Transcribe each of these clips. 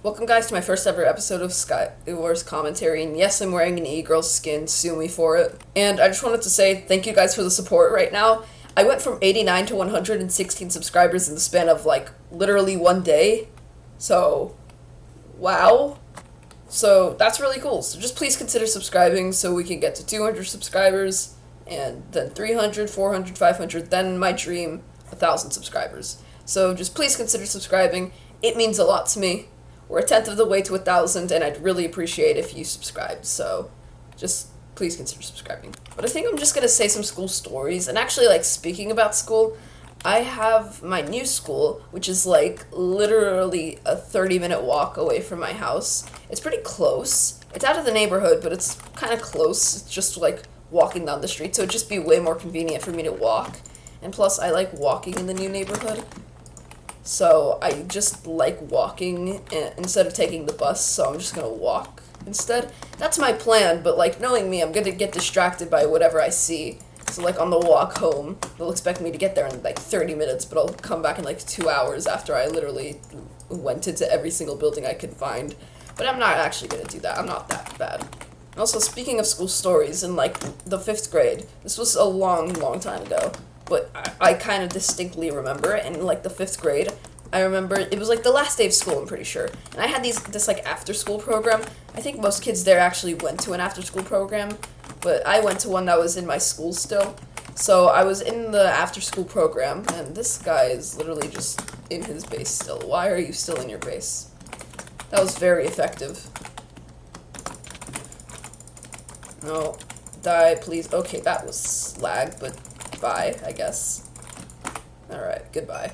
Welcome guys to my first ever episode of Skywars commentary, and yes, I'm wearing an e-girl skin, sue me for it. And I just wanted to say thank you guys for the support right now. I went from 89 to 116 subscribers in the span of literally one day. So, wow. So that's really cool. So just please consider subscribing so we can get to 200 subscribers, and then 300, 400, 500, then my dream, 1,000 subscribers. So just please consider subscribing. It means a lot to me. We're a tenth of the way to 1,000, and I'd really appreciate if you subscribed, so just please consider subscribing. But I think I'm just gonna say some school stories, and actually, speaking about school, I have my new school, which is, literally a 30-minute walk away from my house. It's pretty close. It's out of the neighborhood, but it's kind of close. It's just, walking down the street, so it'd just be way more convenient for me to walk. And plus, I like walking in the new neighborhood. So I just like walking instead of taking the bus, so I'm just gonna walk instead. That's my plan, but knowing me, I'm gonna get distracted by whatever I see. So on the walk home, they'll expect me to get there in 30 minutes, but I'll come back in 2 hours after I literally went into every single building I could find. But I'm not actually gonna do that. I'm not that bad. Also, speaking of school stories, in the 5th grade, this was a long, long time ago. But I kind of distinctly remember it. In the 5th grade, I remember it was the last day of school, I'm pretty sure. And I had this after school program. I think most kids there actually went to an after school program, but I went to one that was in my school still. So I was in the after school program, and this guy is literally just in his base still. Why are you still in your base? That was very effective. No, die, please. Okay, that was lag, but bye, I guess. Alright, goodbye.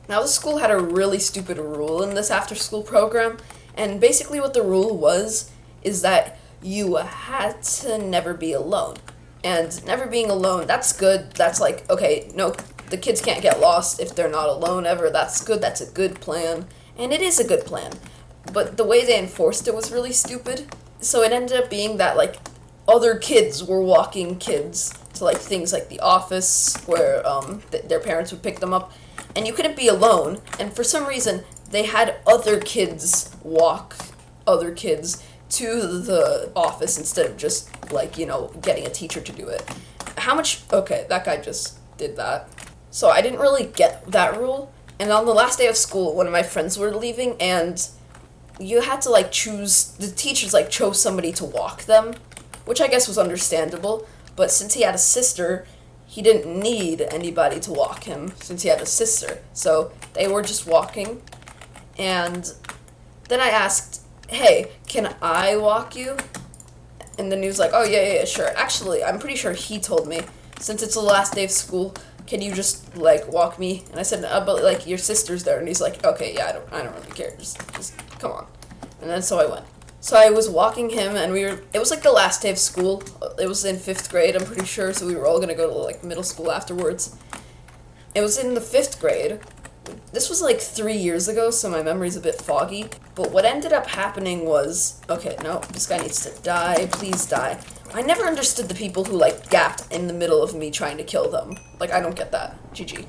Now, the school had a really stupid rule in this after-school program, and basically what the rule was is that you had to never be alone. And never being alone, that's good. That's okay, no, the kids can't get lost if they're not alone ever. That's good. That's a good plan. And it is a good plan. But the way they enforced it was really stupid. So it ended up being that, other kids were walking kids to things like the office where their parents would pick them up, and you couldn't be alone. And for some reason, they had other kids walk other kids to the office instead of just getting a teacher to do it. Okay, that guy just did that. So I didn't really get that rule. And on the last day of school, one of my friends were leaving, and you had to choose, the teachers chose somebody to walk them, which I guess was understandable. But since he had a sister, he didn't need anybody to walk him since he had a sister. So they were just walking. And then I asked, hey, can I walk you? And then he was like, oh, yeah, sure. Actually, I'm pretty sure he told me, since it's the last day of school, can you just, walk me? And I said, but, your sister's there. And he's like, okay, yeah, I don't really care. Just come on. And then so I went. So I was walking him, and it was the last day of school. It was in 5th grade, I'm pretty sure, so we were all gonna go to middle school afterwards. It was in the 5th grade. This was 3 years ago, so my memory's a bit foggy. But what ended up happening was, okay, no, this guy needs to die, please die. I never understood the people who gapped in the middle of me trying to kill them. I don't get that. GG.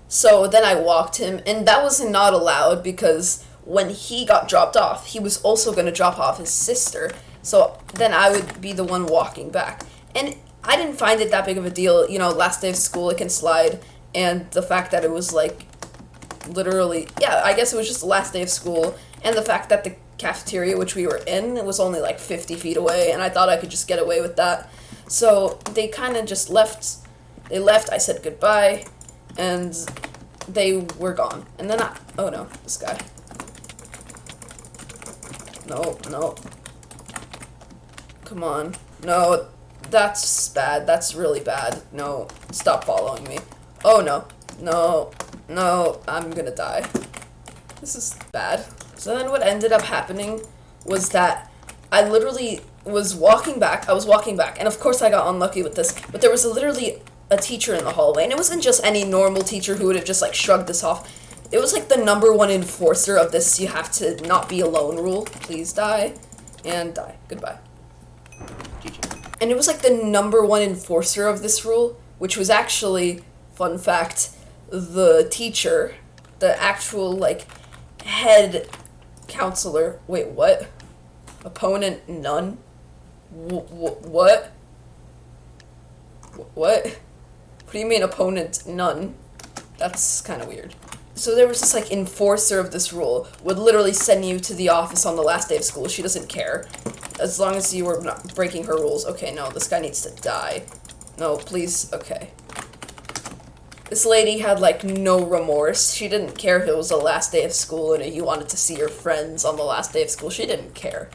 So then I walked him, and that was not allowed because when he got dropped off, he was also going to drop off his sister, so then I would be the one walking back. And I didn't find it that big of a deal, last day of school, it can slide, and the fact that it was, literally, yeah, I guess it was just the last day of school, and the fact that the cafeteria, which we were in, it was only, 50 feet away, and I thought I could just get away with that. So they kind of just left. They left, I said goodbye, and they were gone. And then oh no, this guy. No. Come on. No, that's bad. That's really bad. No, stop following me. Oh, no, I'm gonna die. This is bad. So then what ended up happening was that I literally was walking back. And of course I got unlucky with this, but there was literally a teacher in the hallway, and it wasn't just any normal teacher who would have just shrugged this off. It was the number one enforcer of this you have to not be alone rule. Please die. And die. Goodbye. GG. And it was the number one enforcer of this rule, which was actually, fun fact, the teacher, the actual head counselor. Wait, what? Opponent none? What? What? What do you mean opponent none? That's kind of weird. So there was this, like, enforcer of this rule, would literally send you to the office on the last day of school. She doesn't care. As long as you were not breaking her rules. Okay, no, this guy needs to die. No, please, okay. This lady had, like, no remorse. She didn't care if it was the last day of school and if you wanted to see your friends on the last day of school. She didn't care.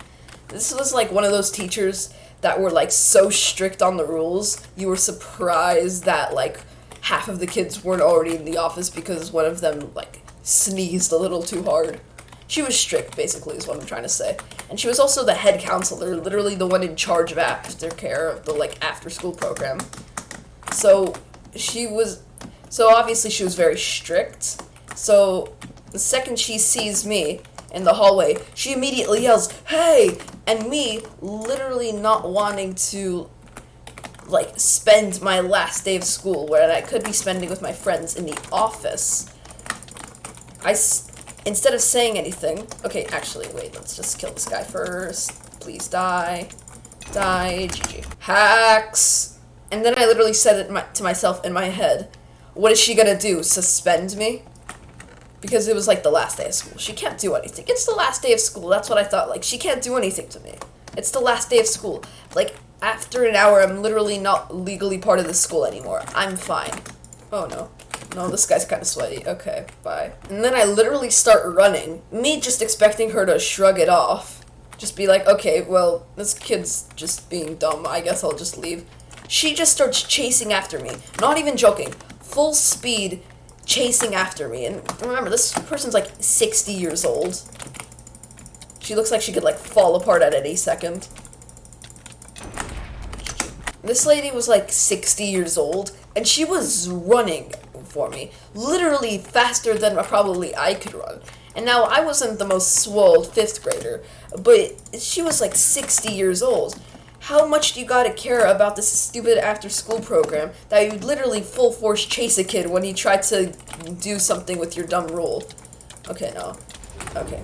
This was, like, one of those teachers that were, like, so strict on the rules, you were surprised that, like, half of the kids weren't already in the office because one of them, like, sneezed a little too hard. She was strict, basically, is what I'm trying to say. And she was also the head counselor, literally the one in charge of aftercare of the, like, after-school program. So, obviously she was very strict. So, the second she sees me in the hallway, she immediately yells, "Hey!" And me, literally not wanting to, like, spend my last day of school where I could be spending with my friends in the office, instead of saying anything, okay, actually, wait, let's just kill this guy first. Please die. Die, GG. Hacks! And then I literally said it to myself in my head, what is she gonna do, suspend me? Because it was, like, the last day of school. She can't do anything. It's the last day of school, that's what I thought. Like, she can't do anything to me. It's the last day of school. Like, after an hour, I'm literally not legally part of the school anymore. I'm fine. Oh, no. No, this guy's kind of sweaty. Okay, bye. And then I literally start running. Me just expecting her to shrug it off. Just be like, okay, well, this kid's just being dumb. I guess I'll just leave. She just starts chasing after me. Not even joking. Full speed chasing after me. And remember, this person's like 60 years old. She looks like she could, like, fall apart at any second. This lady was like 60 years old, and she was running for me. Literally faster than probably I could run. And now, I wasn't the most swole 5th grader, but she was like 60 years old. How much do you gotta care about this stupid after-school program that you'd literally full-force chase a kid when he tried to do something with your dumb rule? Okay, no. Okay.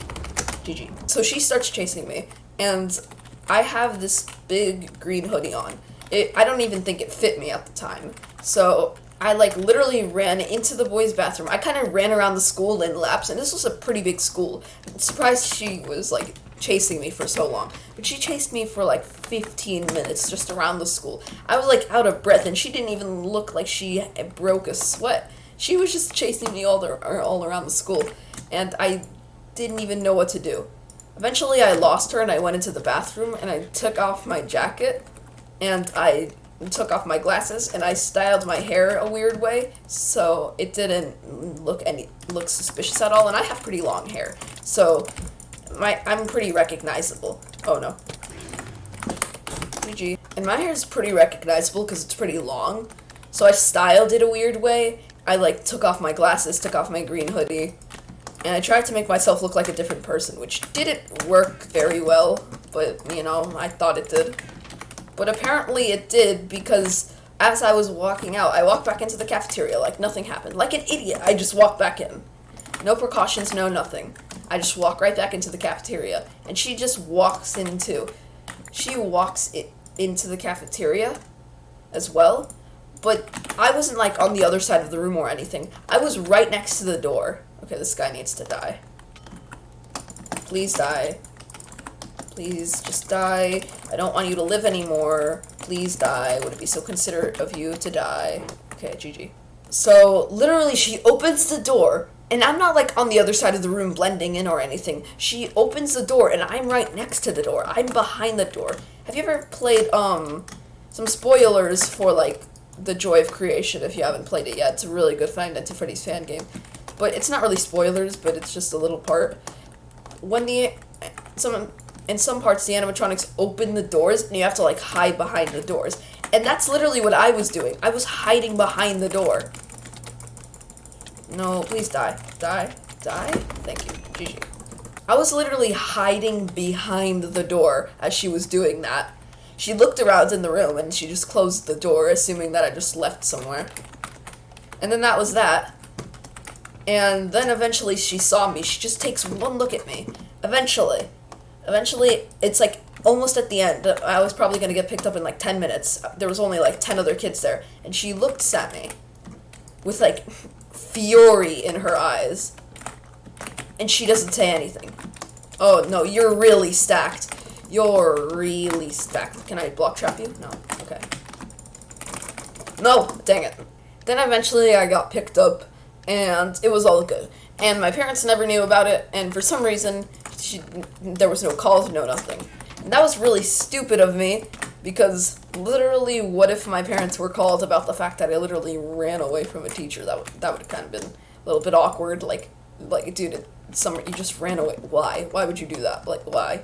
GG. So she starts chasing me, and I have this big green hoodie on. I don't even think it fit me at the time. So I, like, literally ran into the boys' bathroom. I kind of ran around the school in laps, and this was a pretty big school. I'm surprised she was, like, chasing me for so long. But she chased me for, like, 15 minutes just around the school. I was, like, out of breath, and she didn't even look like she broke a sweat. She was just chasing me all around the school, and I didn't even know what to do. Eventually, I lost her, and I went into the bathroom, and I took off my jacket, and I took off my glasses, and I styled my hair a weird way, so it didn't look suspicious at all, and I have pretty long hair, so I'm pretty recognizable. Oh no. GG. And my hair is pretty recognizable because it's pretty long, so I styled it a weird way. I, like, took off my glasses, took off my green hoodie, and I tried to make myself look like a different person, which didn't work very well, but, you know, I thought it did. But apparently it did, because as I was walking out, I walked back into the cafeteria like nothing happened. Like an idiot, I just walked back in. No precautions, no nothing. I just walk right back into the cafeteria, and she just walks in too. She walks into the cafeteria as well, but I wasn't, like, on the other side of the room or anything. I was right next to the door. Okay, this guy needs to die. Please die. Please, just die. I don't want you to live anymore. Please die. Would it be so considerate of you to die? Okay, GG. So, literally, she opens the door, and I'm not, like, on the other side of the room blending in or anything. She opens the door, and I'm right next to the door. I'm behind the door. Have you ever played, some spoilers for, like, The Joy of Creation, if you haven't played it yet? It's a really good Five Nights at Freddy's fan game. But it's not really spoilers, but it's just a little part. When in some parts, the animatronics open the doors, and you have to, like, hide behind the doors. And that's literally what I was doing. I was hiding behind the door. No, please die. Die. Die? Thank you. GG. I was literally hiding behind the door as she was doing that. She looked around in the room, and she just closed the door, assuming that I just left somewhere. And then that was that. And then eventually she saw me. She just takes one look at me. Eventually, it's like almost at the end. I was probably going to get picked up in like 10 minutes. There was only like 10 other kids there. And she looks at me with like fury in her eyes. And she doesn't say anything. Oh, no, you're really stacked. You're really stacked. Can I block trap you? No. Okay. No, dang it. Then eventually I got picked up, and it was all good. And my parents never knew about it, and for some reason, there was no calls, no nothing. And that was really stupid of me, because literally, what if my parents were called about the fact that I literally ran away from a teacher? That would have kind of been a little bit awkward. Like, dude, you just ran away. Why? Why would you do that? Like, why?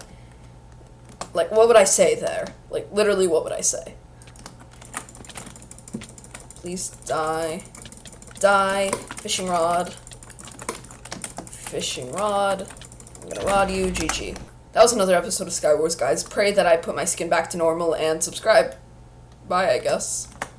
Like, what would I say there? Like, literally, what would I say? Please die. Die. Fishing rod. Fishing rod. I'm gonna rod you. GG. That was another episode of Skywars, guys. Pray that I put my skin back to normal and subscribe. Bye, I guess.